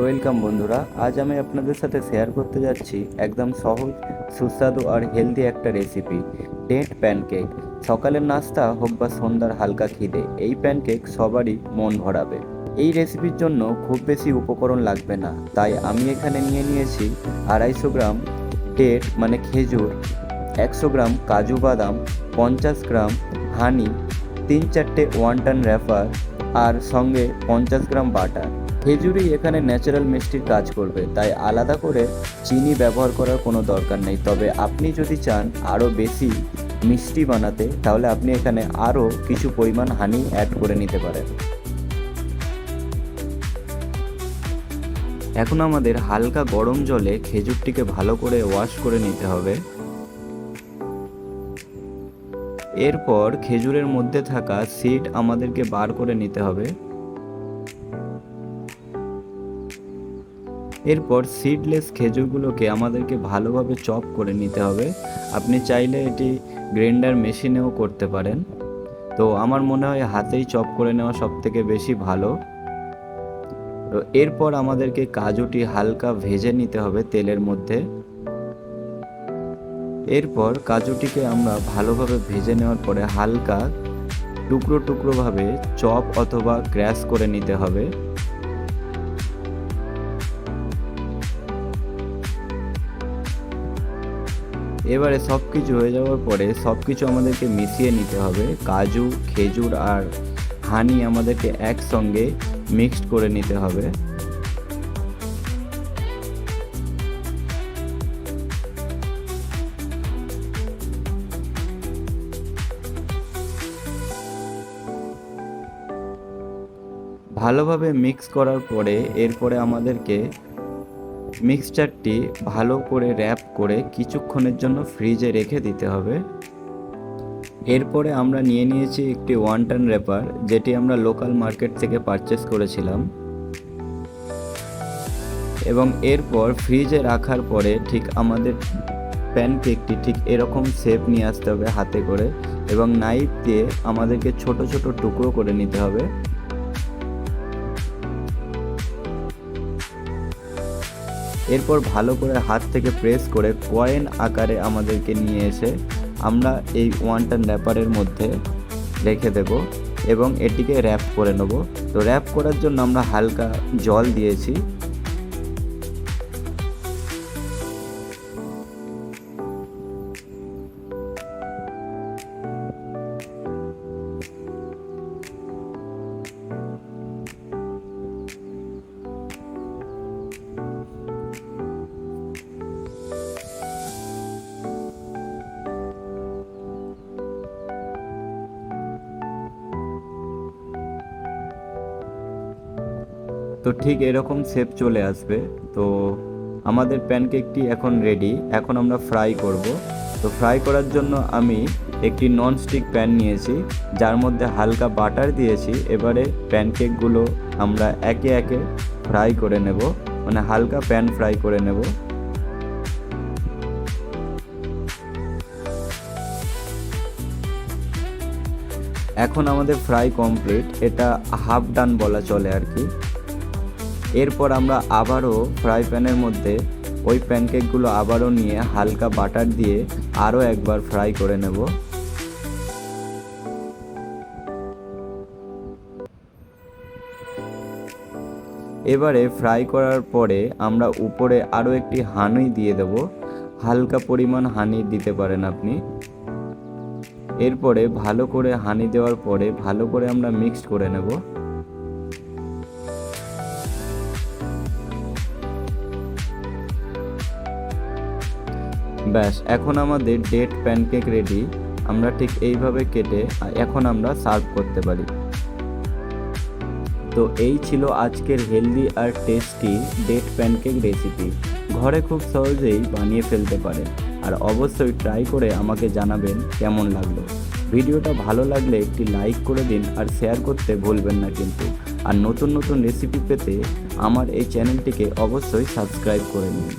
Welcome বন্ধুরা। আজ আমি আপনাদের সাথে শেয়ার করতে যাচ্ছি একদম সহজ, সুস্বাদু আর হেলদি একটা রেসিপি, ডেট প্যানকেক। সকালের নাস্তা হোক বা সন্ধ্যার হালকা খিদে, এই প্যানকেক সবারই মন ভরাবে। এই রেসিপির জন্য খুব বেশি উপকরণ লাগবে না, তাই আমি এখানে নিয়ে নিয়েছি 250 গ্রাম ডেট মানে খেজুর, 100 গ্রাম কাজু বাদাম, 50 গ্রাম হানি, 3-4টে ওয়ান্টন র্যাপার আর সঙ্গে 50 গ্রাম বাটার। খেজুরই এখানে ন্যাচারাল মিষ্টির কাজ করবে, তাই আলাদা করে চিনি ব্যবহার করার কোনো দরকার নেই। তবে আপনি যদি চান আরও বেশি মিষ্টি বানাতে, তাহলে আপনি এখানে আরও কিছু পরিমাণ হানি অ্যাড করে নিতে পারেন। এখন আমাদের হালকা গরম জলে খেজুরটিকে ভালো করে ওয়াশ করে নিতে হবে। এরপর খেজুরের মধ্যে থাকা সিড আমাদেরকে বার করে নিতে হবে। এরপর সিডলেস খেজুরগুলোকে আমাদেরকে ভালোভাবে চপ করে নিতে হবে। আপনি চাইলে এটি গ্রাইন্ডার মেশিনেও করতে পারেন, তো আমার মনে হয় হাতেই চপ করে নেওয়া সবথেকে বেশি ভালো। তো এরপর আমাদেরকে কাজুটি হালকা ভেজে নিতে হবে তেলের মধ্যে। এরপর কাজুটিকে আমরা ভালোভাবে ভেজে নেওয়ার পরে হালকা টুকরো টুকরোভাবে চপ অথবা ক্র্যাশ করে নিতে হবে। এবারে সব কিছু হয়ে যাওয়ার পরে সব কিছু আমাদেরকে মিশিয়ে নিতে হবে। কাজু, খেজুর আর হানি আমাদেরকে একসঙ্গে মিক্সড করে নিতে হবে। ভালোভাবে মিক্স করার পরে এরপরে আমাদেরকে মিক্সচারটি ভালো করে র্যাপ করে কিছুক্ষণের জন্য ফ্রিজে রেখে দিতে হবে। এরপরে আমরা নিয়ে নিয়েছি একটি ওয়ান্টন র্যাপার, যেটি আমরা লোকাল মার্কেট থেকে পারচেস করেছিলাম। এবং এরপর ফ্রিজে রাখার পরে ঠিক আমাদের প্যানকেকটি ঠিক এরকম শেপ নিয়ে আসতে হবে হাতে করে, এবং নাইফ দিয়ে আমাদেরকে ছোট ছোট টুকরো করে নিতে হবে। এরপর ভালো করে হাত থেকে প্রেস করে কয়েন আকারে আমাদেরকে নিয়ে এসে আমরা এই ওয়ান্টন র্যাপারের মধ্যে রেখে দেব এবং এটিকে র্যাপ করে নেব। তো র্যাপ করার জন্য আমরা হালকা জল দিয়েছি। তো ঠিক এরকম শেপ চলে আসবে। তো আমাদের প্যানকেকটি এখন রেডি। এখন আমরা ফ্রাই করব। তো ফ্রাই করার জন্য আমি একটি ননস্টিক প্যান নিয়েছি, যার মধ্যে হালকা বাটার দিয়েছি। এবারে প্যানকেকগুলো আমরা একে একে ফ্রাই করে নেব, মানে হালকা প্যান ফ্রাই করে নেব। এখন আমাদের ফ্রাই কমপ্লিট, এটা হাফ ডান বলা চলে আর কি। এরপর আমরা আবারও ফ্রাই প্যানের মধ্যে ওই প্যানকেকগুলো আবারও নিয়ে হালকা বাটার দিয়ে আরও একবার ফ্রাই করে নেব। এবারে ফ্রাই করার পরে আমরা উপরে আরও একটি হানি দিয়ে দেব। হালকা পরিমাণ হানি দিতে পারেন আপনি। এরপরে ভালো করে হানি দেওয়ার পরে ভালো করে আমরা মিক্সড করে নেব। ব্যাস, এখন আমাদের ডেট প্যানকেক রেডি। আমরা ঠিক এইভাবে কেটে এখন আমরা সার্ভ করতে পারি। তো এই ছিল আজকের হেলদি আর টেস্টি ডেট প্যানকেক রেসিপি। ঘরে খুব সহজেই বানিয়ে ফেলতে পারেন, আর অবশ্যই ট্রাই করে আমাকে জানাবেন কেমন লাগলো। ভিডিওটা ভালো লাগলে একটি লাইক করে দিন আর শেয়ার করতে ভুলবেন না কিন্তু। আর নতুন নতুন রেসিপি পেতে আমার এই চ্যানেলটিকে অবশ্যই সাবস্ক্রাইব করে নিন।